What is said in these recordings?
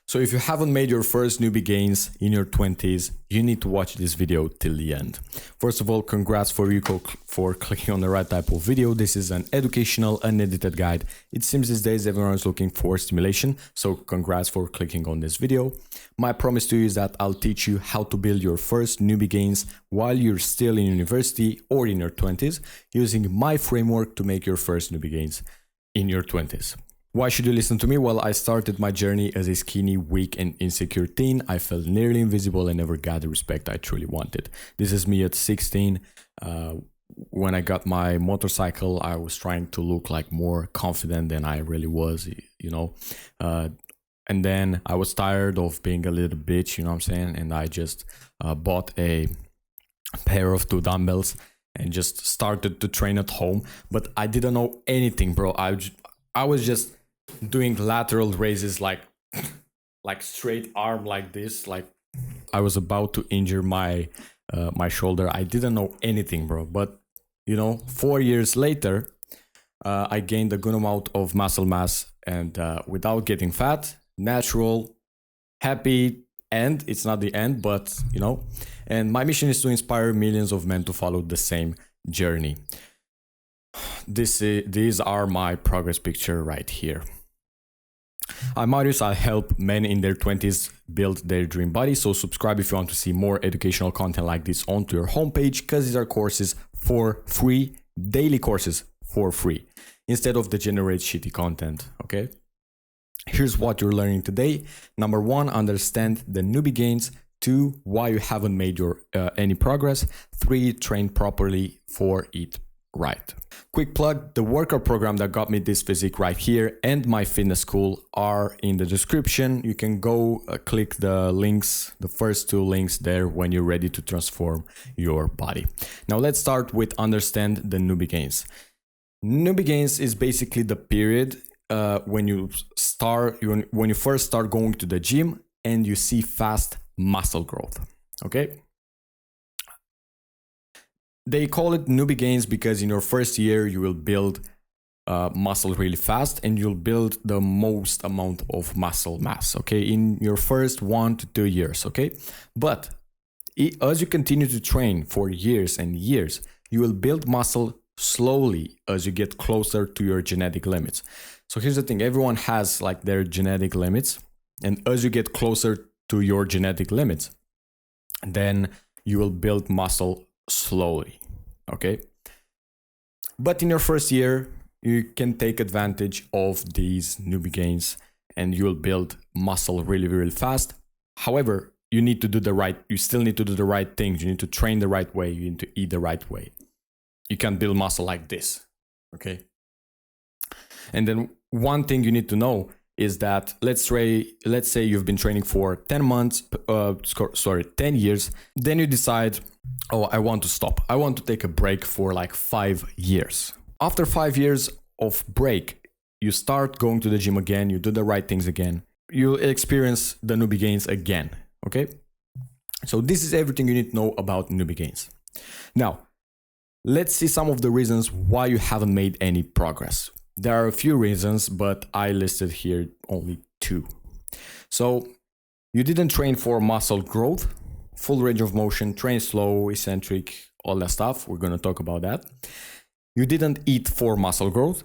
So if you haven't made your first newbie gains in your 20s, you need to watch this video till the end. First of all, congrats for you for clicking on the right type of video. This is an educational, unedited guide. It seems these days everyone is looking for stimulation, so congrats for clicking on this video. My promise to you is that I'll teach you how to build your first newbie gains while you're still in university or in your 20s, using my framework to make your first newbie gains in your 20s. Why should you listen to me? Well, I started my journey as a skinny, weak and insecure teen. I felt nearly invisible and never got the respect I truly wanted. This is me at 16. When I got my motorcycle, I was trying to look like more confident than I really was, you know. And then I was tired of being a little bitch, you know what I'm saying? And I just bought a pair of 2 dumbbells and just started to train at home. But I didn't know anything, bro. I was just doing lateral raises like straight arm like this, like I was about to injure my my shoulder. I didn't know anything, bro. But you know, 4 years later, I gained a good amount of muscle mass and without getting fat, natural, happy. And it's not the end, but you know, and my mission is to inspire millions of men to follow the same journey. These are my progress picture right here. I'm Marius. I help men in their 20s build their dream body. So subscribe if you want to see more educational content like this onto your homepage, because these are courses for free, daily courses for free, instead of the generate shitty content, okay? Here's what you're learning today. Number 1, understand the newbie gains. 2, why you haven't made your any progress. 3, train properly. 4, eat right. Quick plug, the workout program that got me this physique right here and my fitness school are in the description. You can go click the links, the first 2 links there when you're ready to transform your body. Now let's start with understand the newbie gains. Newbie gains is basically the period when you first start going to the gym and you see fast muscle growth, okay? They call it newbie gains because in your first year, you will build muscle really fast and you'll build the most amount of muscle mass, okay? In your first 1 to 2 years, okay? But as you continue to train for years and years, you will build muscle slowly as you get closer to your genetic limits. So here's the thing, everyone has like their genetic limits, and as you get closer to your genetic limits, then you will build muscle slowly, okay? But in your first year, you can take advantage of these newbie gains and you'll build muscle really, really fast. However, you still need to do the right things. You need to train the right way. You need to eat the right way. You can't build muscle like this, okay? And then one thing you need to know is that let's say you've been training for 10 years, then you decide, oh, I want to stop. I want to take a break for like 5 years. After 5 years of break, you start going to the gym again, you do the right things again, you'll experience the newbie gains again, okay? So this is everything you need to know about newbie gains. Now, let's see some of the reasons why you haven't made any progress. There are a few reasons, but I listed here only 2. So you didn't train for muscle growth, full range of motion, train slow, eccentric, all that stuff. We're going to talk about that. You didn't eat for muscle growth.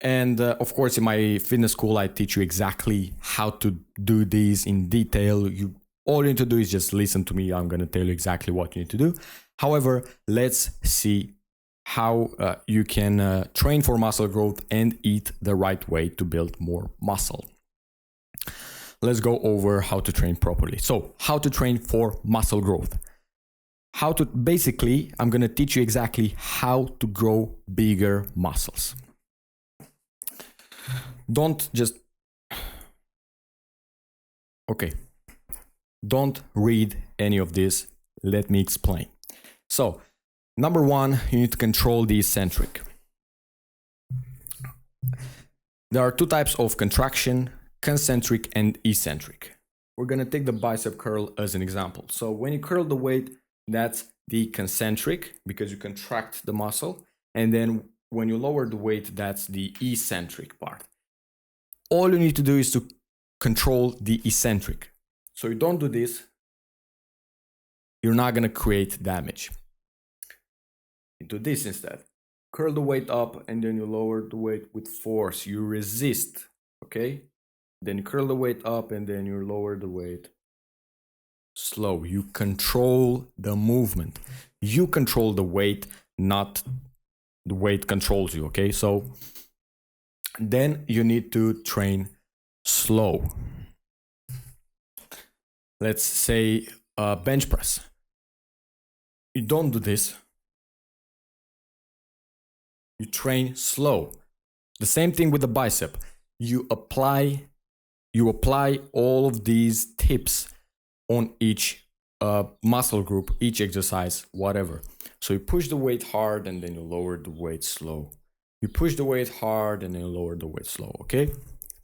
And of course, in my fitness school, I teach you exactly how to do these in detail. All you need to do is just listen to me. I'm going to tell you exactly what you need to do. However, let's see how you can train for muscle growth and eat the right way to build more muscle. Let's go over how to train properly. So, how to train for muscle growth. I'm going to teach you exactly how to grow bigger muscles. Don't read any of this. Let me explain. So, number 1, you need to control the eccentric. There are 2 types of contraction, concentric and eccentric. We're going to take the bicep curl as an example. So when you curl the weight, that's the concentric because you contract the muscle. And then when you lower the weight, that's the eccentric part. All you need to do is to control the eccentric. So you don't do this, you're not gonna create damage. You do this instead. Curl the weight up and then you lower the weight with force. You resist, okay? Then you curl the weight up and then you lower the weight slow. You control the movement. You control the weight, not the weight controls you, okay? So then you need to train slow. Let's say bench press. You don't do this. You train slow. The same thing with the bicep. You apply all of these tips on each muscle group, each exercise, whatever. So you push the weight hard and then you lower the weight slow. You push the weight hard and then you lower the weight slow, okay?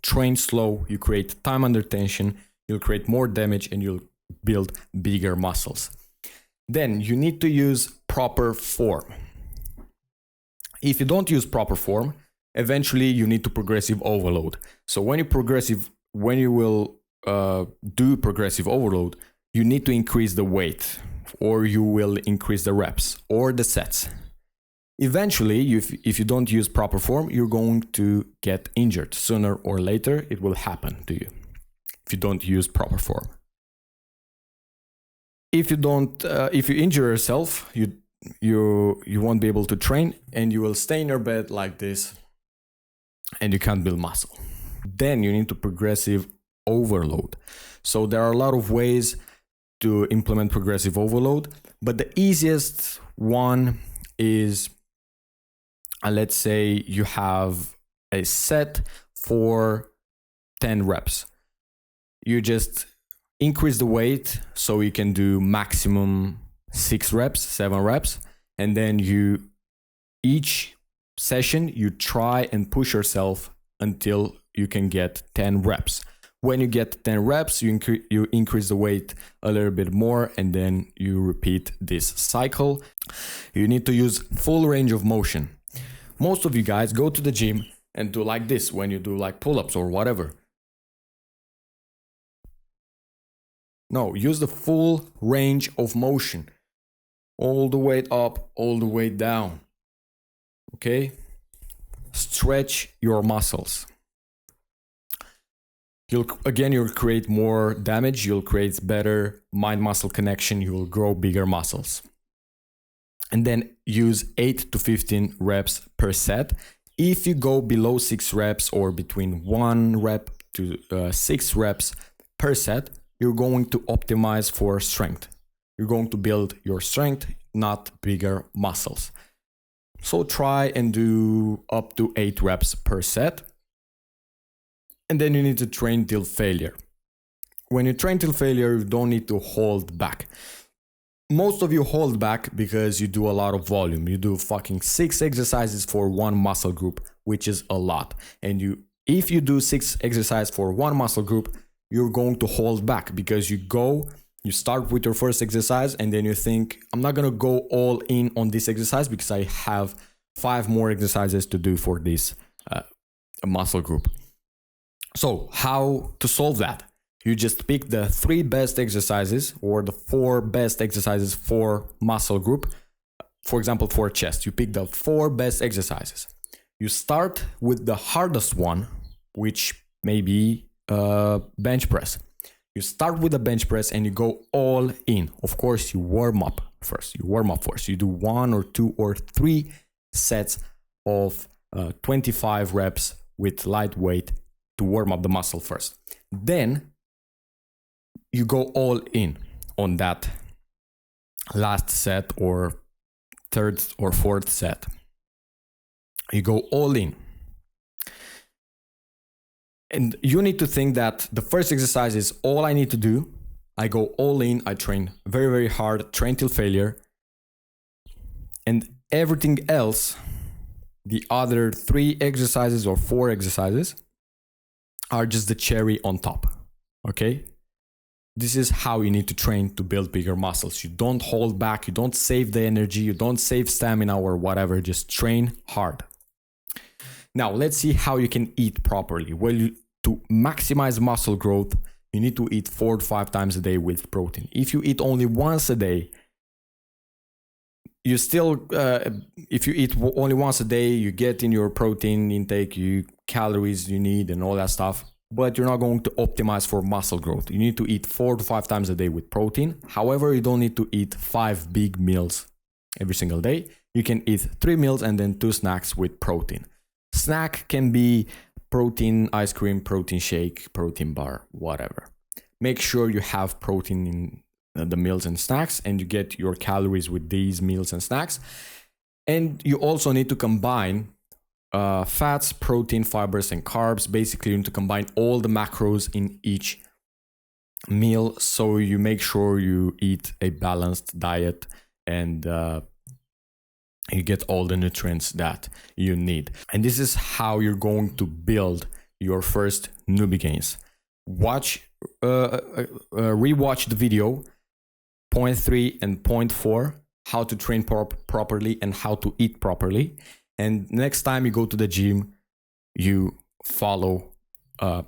Train slow, you create time under tension, you'll create more damage and you'll build bigger muscles. Then you need to use proper form. If you don't use proper form, eventually you need to progressive overload. So when you will do progressive overload, you need to increase the weight, or you will increase the reps or the sets. Eventually, if you don't use proper form, you're going to get injured. Sooner or later, it will happen to you if you don't use proper form. If you injure yourself, you won't be able to train and you will stay in your bed like this and you can't build muscle. Then you need to progressive overload. So there are a lot of ways to implement progressive overload, but the easiest one is, let's say you have a set for 10 reps. You just increase the weight so you can do maximum 6 reps, 7 reps, and then each session you try and push yourself until you can get 10 reps. When you get 10 reps, you increase the weight a little bit more, and then you repeat this cycle. You need to use full range of motion. Most of you guys go to the gym and do like this when you do like pull-ups or whatever. No, use the full range of motion. All the way up, all the way down. Okay? Stretch your muscles. You'll create more damage, you'll create better mind-muscle connection, you will grow bigger muscles. And then use 8 to 15 reps per set. If you go below 6 reps or between 1 rep to 6 reps per set, you're going to optimize for strength. You're going to build your strength, not bigger muscles. So try and do up to 8 reps per set. And then you need to train till failure. When you train till failure, you don't need to hold back. Most of you hold back because you do a lot of volume. You do fucking 6 exercises for one muscle group, which is a lot. And if you do 6 exercises for one muscle group, you're going to hold back because you start with your first exercise and then you think, I'm not going to go all in on this exercise because I have 5 more exercises to do for this muscle group. So how to solve that? You just pick the 3 best exercises or the 4 best exercises for muscle group. For example, for chest, you pick the 4 best exercises. You start with the hardest one, which may be bench press. You start with the bench press and you go all in. Of course, you warm up first. You do 1 or 2 or 3 sets of 25 reps with light weight to warm up the muscle first. Then you go all in on that last set or 3rd or 4th set. You go all in. And you need to think that the first exercise is all I need to do. I go all in, I train very, very hard, train till failure. And everything else, the other 3 exercises or 4 exercises, are just the cherry on top, okay? This is how you need to train to build bigger muscles. You don't hold back, you don't save the energy, you don't save stamina or whatever, just train hard. Now, let's see how you can eat properly. Well, to maximize muscle growth, you need to eat 4 to 5 times a day with protein. If you eat only once a day, you still, if you eat only once a day, you get in your protein intake, you calories you need and all that stuff, but you're not going to optimize for muscle growth. You need to eat 4 to 5 times a day with protein. However, you don't need to eat 5 big meals every single day. You can eat 3 meals and then 2 snacks with protein. Snack can be protein ice cream, protein shake, protein bar, whatever. Make sure you have protein in the meals and snacks, and you get your calories with these meals and snacks. And you also need to combine fats, protein, fibers, and carbs. Basically, you need to combine all the macros in each meal, so you make sure you eat a balanced diet and you get all the nutrients that you need. And this is how you're going to build your first newbie gains. Rewatch the video, point 3 and point 4, how to train properly and how to eat properly. And next time you go to the gym, you follow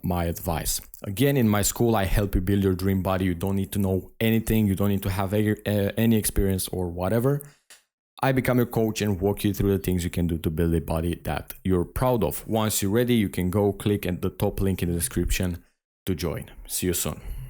my advice. Again, in my school, I help you build your dream body. You don't need to know anything. You don't need to have any experience or whatever. I become your coach and walk you through the things you can do to build a body that you're proud of. Once you're ready, you can go click at the top link in the description to join. See you soon.